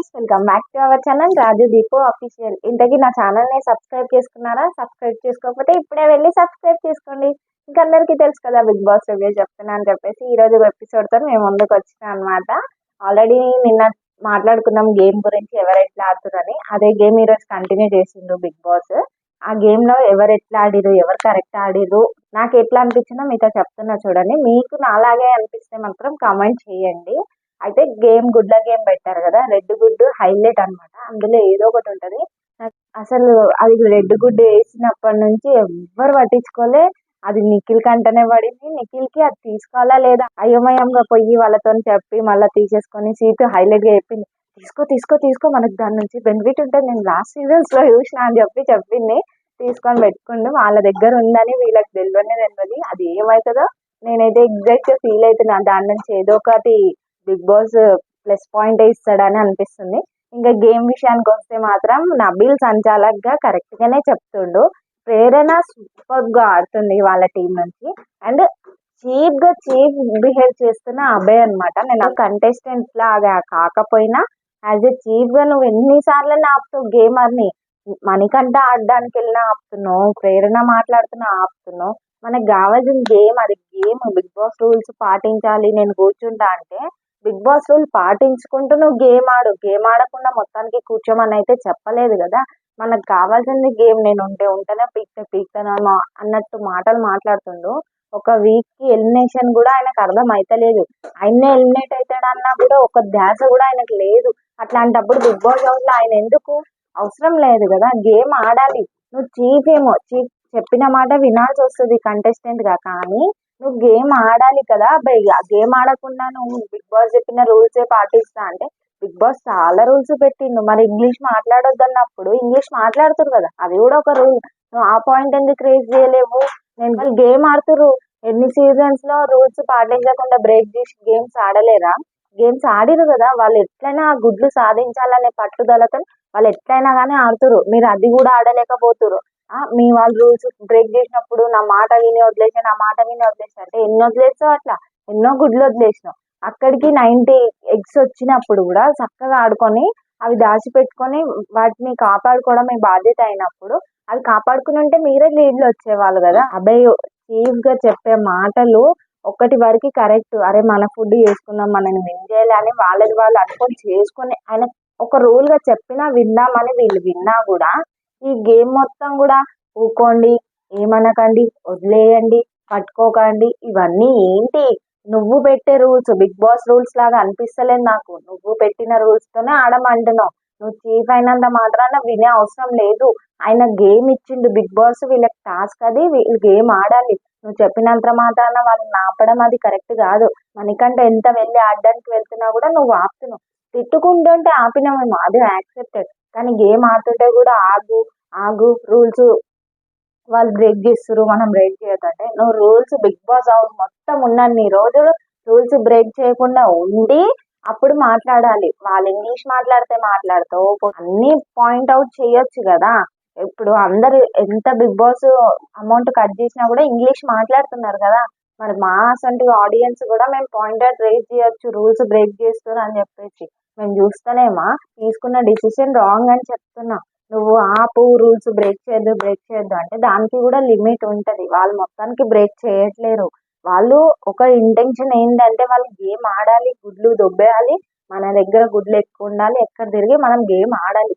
Guys, welcome back to our channel Raju Deepu official. ఇంతకీ నా ఛానల్ని సబ్స్క్రైబ్ చేసుకున్నారా? సబ్స్క్రైబ్ చేసుకోకపోతే ఇప్పుడే వెళ్ళి సబ్స్క్రైబ్ చేసుకోండి. ఇంకా అందరికీ తెలుసు కదా బిగ్ బాస్ రివ్యూ చెప్తున్నా అని చెప్పేసి ఈ రోజు ఎపిసోడ్తో మేము ముందుకు వచ్చినా అనమాట. ఆల్రెడీ నిన్న మాట్లాడుకున్నాం గేమ్ గురించి, ఎవరు ఎట్లా ఆడుతారని. అదే గేమ్ ఈరోజు కంటిన్యూ చేసిండు బిగ్ బాస్. ఆ గేమ్ లో ఎవరు ఎట్లా ఆడిరు, ఎవరు కరెక్ట్ ఆడిరు, నాకు ఎట్లా అనిపించిందో మీతో చెప్తున్నా చూడండి. మీకు నాలాగే అనిపిస్తే మాత్రం కామెంట్ చేయండి. అయితే గేమ్ గుడ్ల గేమ్ పెట్టారు కదా, రెడ్ గుడ్ హైలైట్ అన్నమాట. అందులో ఏదో ఒకటి ఉంటది. అసలు అది రెడ్ గుడ్ వేసినప్పటి నుంచి ఎవ్వరు పట్టించుకోలే. అది నిఖిల్ కంటనే పడింది. నిఖిల్ కి అది తీసుకోవాలా లేదా అయోమయంగా పోయి వాళ్ళతో చెప్పి మళ్ళీ తీసేసుకొని సీట్ హైలైట్ గా చెప్పింది, తీసుకో తీసుకో తీసుకో, మనకు దాని నుంచి బెనిఫిట్ ఉంటుంది, నేను లాస్ట్ సీజన్స్ లో చూసిన అని చెప్పి చెప్పింది. తీసుకొని పెట్టుకుండు. వాళ్ళ దగ్గర ఉందని వీళ్ళకి తెలియదు. అది ఏమవుతుందో నేనైతే ఎగ్జాక్ట్ గా ఫీల్ అవుతున్నా. దాని నుంచి ఏదో ఒకటి బిగ్ బాస్ ప్లస్ పాయింట్ ఇస్తాడని అనిపిస్తుంది. ఇంకా గేమ్ విషయానికి వస్తే మాత్రం నబీల్ సంచాలక్ గా కరెక్ట్ గానే చెప్తుండు. ప్రేరణ సూపర్ గా ఆడుతుంది వాళ్ళ టీం నుంచి. అండ్ చీప్ బిహేవ్ చేస్తున్న అభయ్ అనమాట. నేను కంటెస్టెంట్ లాగా కాకపోయినా యాజ్ ఎ చీప్ గా నువ్వు ఎన్నిసార్లు ఆపుతావు గేమర్ ని. మణికంఠ ఆడడానికి వెళ్ళినా ఆపుతున్నావు, ప్రేరణ మాట్లాడుతున్నా ఆపుతున్నావు. మనకు కావాల్సిన గేమ్ అది. గేమ్ బిగ్ బాస్ రూల్స్ పాటించాలి, నేను కూర్చుంటా అంటే బిగ్ బాస్ రూల్ పాటించుకుంటూ నువ్వు గేమ్ ఆడు. గేమ్ ఆడకుండా మొత్తానికి కూర్చోమని అయితే చెప్పలేదు కదా. మనకు కావాల్సింది గేమ్. నేను ఉంటేనే పీక్తానేమో అన్నట్టు మాటలు మాట్లాడుతుండు. ఒక వీక్ కి ఎలిమినేషన్ కూడా ఆయనకు అర్థం అయితలేదు. ఆయన్నే ఎలిమినేట్ అవుతాడన్నా కూడా ఒక ధ్యాస కూడా ఆయనకు లేదు. అట్లాంటప్పుడు బిగ్ బాస్ హౌస్ లో ఆయన ఎందుకు? అవసరం లేదు కదా. గేమ్ ఆడాలి. నువ్వు చీఫ్ ఏమో, చీఫ్ చెప్పిన మాట వినాల్సి వస్తుంది కంటెస్టెంట్ గా, కానీ నువ్వు గేమ్ ఆడాలి కదా. గేమ్ ఆడకుండా నువ్వు బిగ్ బాస్ చెప్పిన రూల్స్ పాటిస్తా అంటే బిగ్ బాస్ చాలా రూల్స్ పెట్టిండు. మరి ఇంగ్లీష్ మాట్లాడొద్దు అన్నప్పుడు ఇంగ్లీష్ మాట్లాడుతురు కదా, అది కూడా ఒక రూల్. నువ్వు ఆ పాయింట్ ఎందుకు రేజ్ చేయలేవు? నేను వాళ్ళు గేమ్ ఆడుతురు. ఎన్ని సీజన్స్ లో రూల్స్ పాటించకుండా బ్రేక్ చేసి గేమ్స్ ఆడలేరా? గేమ్స్ ఆడిరు కదా. వాళ్ళు ఎట్లయినా ఆ గుడ్లు సాధించాలనే పట్టుదలతో వాళ్ళు ఎట్లయినా కానీ ఆడుతురు. మీరు అది కూడా ఆడలేకపోతురు. మీ వాళ్ళు రూల్స్ బ్రేక్ చేసినప్పుడు నా మాట విని వదిలేసా, నా మాట విని వదిలేసా అంటే ఎన్ని వదిలేసావు? అట్లా ఎన్నో గుడ్లు వదిలేసినావు. అక్కడికి 90 ఎగ్స్ వచ్చినప్పుడు కూడా చక్కగా ఆడుకొని అవి దాచిపెట్టుకొని వాటిని కాపాడుకోవడం మీ బాధ్యత అయినప్పుడు అవి కాపాడుకుని ఉంటే మీరే లీడ్లు వచ్చేవాళ్ళు కదా. అబ్బాయి చీఫ్ గా చెప్పే మాటలు ఒకటి వరకు కరెక్ట్. అరే మన ఫుడ్ చేసుకుందాం, మనని విన్ చేయాలి అని వాళ్ళది వాళ్ళు అనుకొని చేసుకొని ఆయన ఒక రూల్ గా చెప్పినా విందామని వీళ్ళు విన్నా కూడా ఈ గేమ్ మొత్తం కూడా ఊకోండి, ఏమనకండి, వదిలేయండి, పట్టుకోకండి, ఇవన్నీ ఏంటి? నువ్వు పెట్టే రూల్స్ బిగ్ బాస్ రూల్స్ లాగా అనిపిస్తలేదు నాకు. నువ్వు పెట్టిన రూల్స్ తోనే ఆడమంటున్నావు. నువ్వు చీఫ్ అయినంత మాత్రాన వినే అవసరం లేదు. ఆయన గేమ్ ఇచ్చిండు బిగ్ బాస్, వీళ్ళకి టాస్క్ అది, వీళ్ళు గేమ్ ఆడాలి. నువ్వు చెప్పినంత మాత్రాన వాళ్ళని ఆపడం అది కరెక్ట్ కాదు. మనకంటే ఎంత వెళ్ళి ఆడడానికి వెళ్తున్నా కూడా నువ్వు ఆపుతున్నావు. తిట్టుకుంటుంటే ఆపినామేమో అది యాక్సెప్టెడ్, కానీ గేమ్ ఆడుతుంటే కూడా ఆగు ఆగు, రూల్స్ వాళ్ళు బ్రేక్ చేస్తారు, మనం బ్రేక్ చేయొద్దంటే నువ్వు రూల్స్ బిగ్ బాస్ హౌస్ మొత్తం ఉన్నన్ని రోజులు రూల్స్ బ్రేక్ చేయకుండా ఉండి అప్పుడు మాట్లాడాలి. వాళ్ళు ఇంగ్లీష్ మాట్లాడితే మాట్లాడతావు, అన్ని పాయింట్ అవుట్ చేయొచ్చు కదా. ఇప్పుడు అందరు ఎంత బిగ్ బాస్ అమౌంట్ కట్ చేసినా కూడా ఇంగ్లీష్ మాట్లాడుతున్నారు కదా. మరి మా అసంటి ఆడియన్స్ కూడా మేము పాయింట్ అవుట్ రేజ్ చేయొచ్చు, రూల్స్ బ్రేక్ చేస్తున్నారు అని చెప్పేసి. మేము చూస్తలేమా? తీసుకున్న డిసిషన్ రాంగ్ అని చెప్తున్నా. నువ్వు ఆపు, రూల్స్ బ్రేక్ చేయొద్దు అంటే దానికి కూడా లిమిట్ ఉంటది. వాళ్ళు మొత్తానికి బ్రేక్ చేయట్లేరు. వాళ్ళు ఒక ఇంటెన్షన్ ఏంటంటే వాళ్ళు గేమ్ ఆడాలి, గుడ్లు దొబ్బేయాలి, మన దగ్గర గుడ్లు ఎక్కువ ఉండాలి, ఎక్కడ తిరిగి మనం గేమ్ ఆడాలి.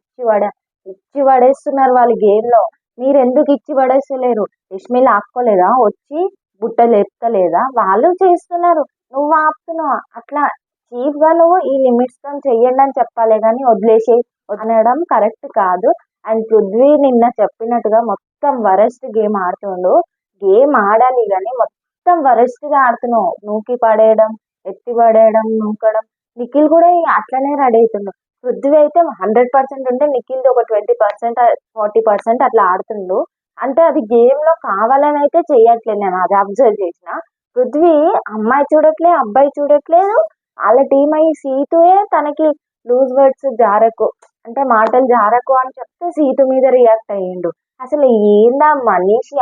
ఇచ్చి పడేస్తున్నారు వాళ్ళు గేమ్ లో. మీరు ఎందుకు ఇచ్చి పడేస్తలేరు? యష్మిల ఆపుకోలేదా? వచ్చి బుట్ట లేపుతలేదా? వాళ్ళు చేస్తున్నారు, నువ్వు ఆపుతున్నావు. అట్లా చీఫ్ గా నువ్వు ఈ లిమిట్స్ తో చెయ్యండి అని చెప్పాలి, కానీ వదిలేసి అనడం కరెక్ట్ కాదు. అండ్ పృథ్వీ నిన్న చెప్పినట్టుగా మొత్తం వరస్ట్ గేమ్ ఆడుతుండు. గేమ్ ఆడాలి కానీ మొత్తం వరస్ట్ గా ఆడుతున్నావు. నూకి పడేయడం, ఎత్తి పడేయడం, నూకడం. నిఖిల్ కూడా అట్లనే రెడీ అవుతుండు. పృథ్వీ అయితే 100% ఉంటే నిఖిల్ ఒక 20% 40% అట్లా ఆడుతుండు. అంటే అది గేమ్ లో కావాలని అయితే చెయ్యట్లేదు, నేను అది అబ్జర్వ్ చేసిన. పృథ్వీ అమ్మాయి చూడట్లే, అబ్బాయి చూడట్లేదు. వాళ్ళ టీం అయ్యి సీతుయే తనకి లూజ్ వర్డ్స్ జారకు అంటే మాటలు జారకు అని చెప్తే సీటు మీద రియాక్ట్ అయ్యిండు. అసలు ఏందా మనిషి,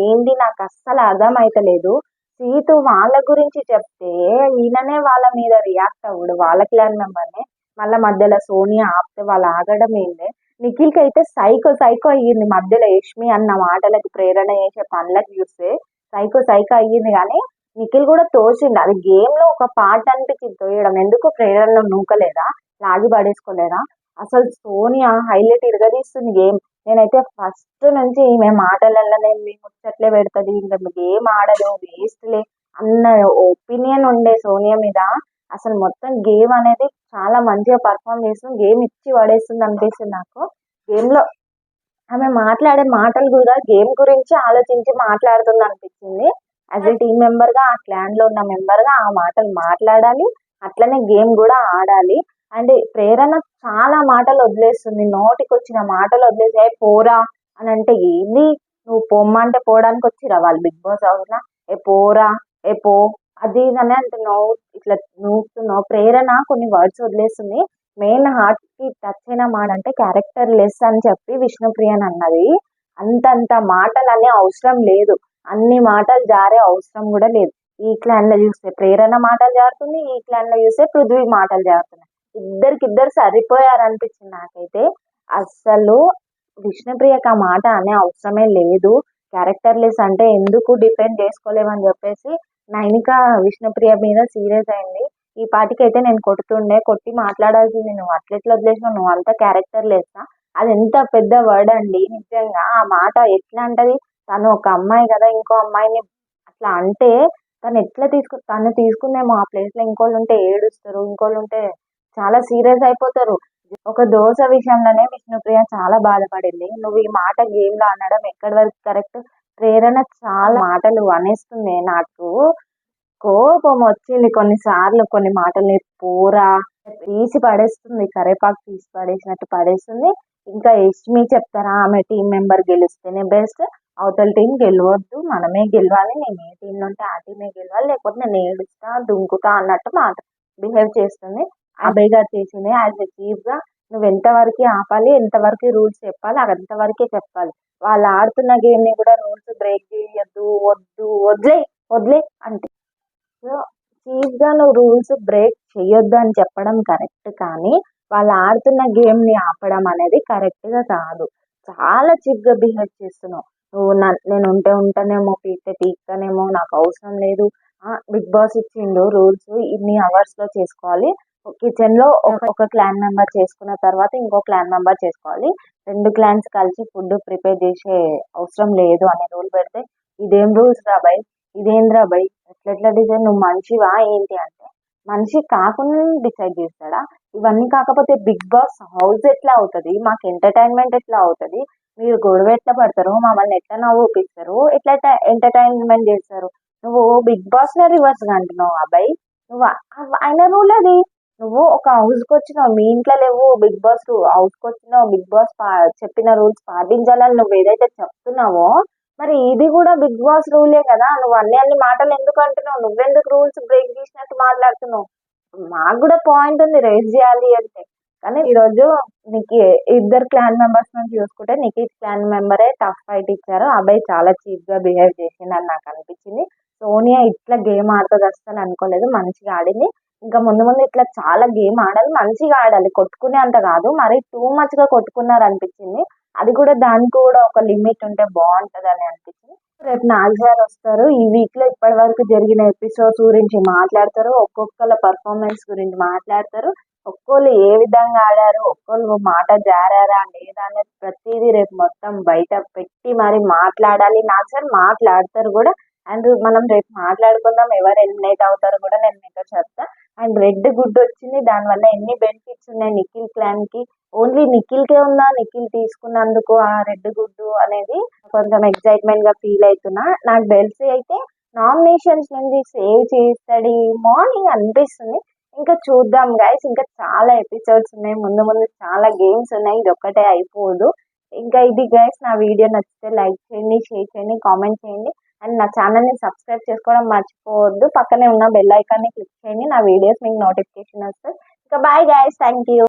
ఏంది నాకు అస్సలు అర్థం అయితలేదు. సీటు వాళ్ళ గురించి చెప్తే ఈయననే వాళ్ళ మీద రియాక్ట్ అవ్వడు, వాళ్ళ క్లాన్ మెంబర్నే. మళ్ళీ మధ్యలో సోనియా ఆపితే వాళ్ళు ఆగడం ఏందే. నిఖిల్కి అయితే సైకో సైకో అయ్యింది మధ్యలో. యష్మి అన్న మాటలకు ప్రేరణ చేసే పనులకు చూస్తే సైకో సైకో అయ్యింది. కానీ నిఖిల్ కూడా తోసిండు, అది గేమ్ లో ఒక పార్ట్ అనిపించింది తోయడం. ఎందుకు ప్రేరణలో నూకలేదా, లాగి పడేసుకోలేదా? అసలు సోనియా హైలైట్ ఇరగదీస్తుంది గేమ్. నేనైతే ఫస్ట్ నుంచి ఈమె మాటలలోనే మీ ముచ్చట్లే పెడుతుంది, ఇంకా గేమ్ ఆడదు, వేస్ట్లే అన్న ఒపీనియన్ ఉండే సోనియా మీద. అసలు మొత్తం గేమ్ అనేది చాలా మంచిగా పర్ఫామ్ చేస్తుంది, గేమ్ ఇచ్చి పడేస్తుంది అనిపిస్తుంది నాకు. గేమ్ లో ఆమె మాట్లాడే మాటలు కూడా గేమ్ గురించి ఆలోచించి మాట్లాడుతుంది అనిపించింది. యాజ్ ఏ టీమ్ మెంబర్ గా, ఆ క్లాన్ లో ఉన్న మెంబర్ గా ఆ మాటలు మాట్లాడాలి, అట్లనే గేమ్ కూడా ఆడాలి. అండ్ ప్రేరణ చాలా మాటలు వదిలేస్తుంది, నోటికి వచ్చిన మాటలు వదిలేసి "ఏ పోరా" అని అంటే ఏంది, నువ్వు పొమ్మంటే పోవడానికి వచ్చిరా వాళ్ళు బిగ్ బాస్ హౌస్ లా? ఏ పోరా, ఏ పో, అది ఇది అని అంటున్నావు, ఇట్లా నూస్తున్నావు. ప్రేరణ కొన్ని వర్డ్స్ వదిలేస్తుంది. మెయిన్ హార్ట్ కి టచ్ అయిన మాట అంటే క్యారెక్టర్ లెస్ అని చెప్పి విష్ణుప్రియన్ అన్నది. అంతంత మాటలు అనే అవసరం లేదు, అన్ని మాటలు జారే అవసరం కూడా లేదు. ఈ క్లాన్ లో చూస్తే ప్రేరణ మాటలు జారుతుంది, ఈ క్లాన్ లో చూస్తే పృథ్వీ మాటలు జారుతున్నాయి. ఇద్దరికిద్దరు సరిపోయారు అనిపించింది నాకైతే. అసలు విష్ణుప్రియకి ఆ మాట అనే అవసరమే లేదు. క్యారెక్టర్ లెస్ అంటే ఎందుకు డిపెండ్ చేసుకోలేమని చెప్పేసి నైనిక విష్ణుప్రియ మీద సీరియస్ అయింది. ఈ పాటికైతే నేను కొడుతుండే, కొట్టి మాట్లాడాల్సింది, నువ్వు అట్లెట్లా వదిలేసినావు, నువ్వు అంత క్యారెక్టర్ లేసా? అది ఎంత పెద్ద వర్డ్ అండి నిజంగా. ఆ మాట ఎట్లా అంటది? తను ఒక అమ్మాయి కదా, ఇంకో అమ్మాయిని అట్లా అంటే తను ఎట్లా తను తీసుకుందేమో ఆ ప్లేస్ లో ఇంకోళ్ళు ఉంటే ఏడుస్తారు, ఇంకోళ్ళు ఉంటే చాలా సీరియస్ అయిపోతారు. ఒక దోశ విషయంలోనే విష్ణుప్రియ చాలా బాధపడింది. నువ్వు ఈ మాట గేమ్ లో అనడం ఎక్కడి వరకు కరెక్ట్? ప్రేరణ చాలా మాటలు అనేస్తుంది, నాకు కోపం వచ్చింది కొన్నిసార్లు. కొన్ని మాటల్ని పోరా తీసి పడేస్తుంది, కరేపాకు తీసి పడేసినట్టు పడేస్తుంది. ఇంకా యష్మి చెప్తారా, ఆమె టీం మెంబర్ గెలిస్తేనే బెస్ట్, అవతల టీం గెలవద్దు, మనమే గెలవాలి, నేను ఏ టీంలో ఉంటే ఆ టీమే గెలవాలి, లేకపోతే నేను ఏడుస్తా దుంకుతా అన్నట్టు మాట బిహేవ్ చేస్తుంది. అభయ్ గారు చేసింది యాజ్ ఎ చీఫ్ గా, నువ్వు ఎంతవరకు ఆపాలి, ఎంతవరకు రూల్స్ చెప్పాలి, అంతవరకే చెప్పాలి. వాళ్ళు ఆడుతున్న గేమ్ ని కూడా రూల్స్ బ్రేక్ చేయొద్దు, వద్దు, వదిలే వదిలే అంటే. సో చీఫ్ గా నువ్వు రూల్స్ బ్రేక్ చెయ్యొద్దు అని చెప్పడం కరెక్ట్, కానీ వాళ్ళు ఆడుతున్న గేమ్ ని ఆపడం అనేది కరెక్ట్ గా కాదు. చాలా చీప్ గా బిహేవ్ చేస్తున్నావు నువ్వు. నేను ఉంటే ఉంటానేమో, పీక్తే పీక్తానేమో, నాకు అవసరం లేదు. బిగ్ బాస్ ఇచ్చిండు రూల్స్, ఇన్ని అవర్స్ లో చేసుకోవాలి, కిచెన్ లో ఒక క్లాన్ మెంబర్ చేసుకున్న తర్వాత ఇంకో క్లాన్ మెంబర్ చేసుకోవాలి, రెండు క్లాన్స్ కలిసి ఫుడ్ ప్రిపేర్ చేసే అవసరం లేదు అనే రూల్ పెడితే ఇదేం రూల్స్ రా బై, ఇదేంద్రా బై, ఎట్లెట్లా డిసైడ్, నువ్వు మనిషివా ఏంటి అంటే? మనిషి కాకుండా డిసైడ్ చేస్తాడా? ఇవన్నీ కాకపోతే బిగ్ బాస్ హౌస్ ఎట్లా అవుతుంది, మాకు ఎంటర్టైన్మెంట్ ఎట్లా అవుతుంది? మీరు గొడవ ఎట్లా పడతారు, మమ్మల్ని ఎట్లా నవ్వుపిస్తారు, ఎట్లా ఎంటర్టైన్మెంట్ చేస్తారు? నువ్వు బిగ్ బాస్ లో రివర్స్ అంటున్నావు అబ్బాయి. నువ్వు ఆయన రూల్ అది. నువ్వు ఒక హౌస్ కి వచ్చినావు, మీ ఇంట్లో లేవు బిగ్ బాస్ హౌస్ కి వచ్చినావు, బిగ్ బాస్ చెప్పిన రూల్స్ పాటించాలని నువ్వు ఏదైతే చెప్తున్నావో, మరి ఇది కూడా బిగ్ బాస్ రూలే కదా. నువ్వు అన్ని మాటలు ఎందుకు అంటున్నావు? నువ్వెందుకు రూల్స్ బ్రేక్ చేసినట్టు మాట్లాడుతున్నావు? మాకు కూడా పాయింట్ ఉంది రేస్ చేయాలి అంటే. కానీ ఈరోజు నీకు ఇద్దరు క్లాన్ మెంబర్స్ నుంచి చూసుకుంటే నీకు క్లాన్ మెంబరే టఫ్ ఫైట్ ఇచ్చారు. అబ్బాయి చాలా చీప్ గా బిహేవ్ చేసిందని నాకు అనిపించింది. సోనియా ఇట్లా గేమ్ ఆడుతుంది అసలు అనుకోలేదు, మంచిగా ఆడింది. ఇంకా ముందు ముందు ఇట్లా చాలా గేమ్ ఆడాలి, మంచిగా ఆడాలి, కొట్టుకునే అంత కాదు, మరి టూ మచ్ గా కొట్టుకున్నారు అనిపించింది. అది కూడా దానికి కూడా ఒక లిమిట్ ఉంటే బాగుంటది అని అనిపించింది. రేపు నాగ్ సార్ వస్తారు, ఈ వీక్ లో ఇప్పటి వరకు జరిగిన ఎపిసోడ్స్ గురించి మాట్లాడతారు, ఒక్కొక్కళ్ళ పర్ఫార్మెన్స్ గురించి మాట్లాడతారు, ఒక్కోళ్ళు ఏ విధంగా ఆడారు, ఒక్కోళ్ళు మాట జారారా లేదా అనేది ప్రతిదీ రేపు మొత్తం బయట పెట్టి మరి మాట్లాడాలి. నాగ్ సార్ మాట్లాడతారు కూడా. అండ్ మనం రేపు మాట్లాడుకుందాం ఎవరు ఎలిమినేట్ అవుతారు కూడా నేను మీతో చెప్తా. అండ్ రెడ్ గుడ్ వచ్చింది, దానివల్ల ఎన్ని బెనిఫిట్స్ ఉన్నాయి నిఖిల్ క్లాన్ కి. ఓన్లీ నిఖిల్ కే ఉందా, నిఖిల్ తీసుకున్నందుకు ఆ రెడ్ గుడ్ అనేది కొంచెం ఎక్సైట్మెంట్ గా ఫీల్ అవుతున్నా. నాకు తెలిసి అయితే నామినేషన్స్ నుంచి సేవ్ చేస్తాడు మార్నింగ్ అనిపిస్తుంది. ఇంకా చూద్దాం గైస్, ఇంకా చాలా ఎపిసోడ్స్ ఉన్నాయి, ముందు ముందు చాలా గేమ్స్ ఉన్నాయి, ఇది ఒక్కటే అయిపోదు. ఇంకా ఇది గైస్, నా వీడియో నచ్చితే లైక్ చేయండి, షేర్ చేయండి, కామెంట్ చేయండి. అండ్ నా ఛానల్ని సబ్స్క్రైబ్ చేసుకోవడం మర్చిపోవద్దు. పక్కనే ఉన్న బెల్ ఐకాన్ని క్లిక్ చేయండి, నా వీడియోస్ మీకు నోటిఫికేషన్ వస్తుంది. ఇంకా బాయ్ గైస్, థ్యాంక్ యూ.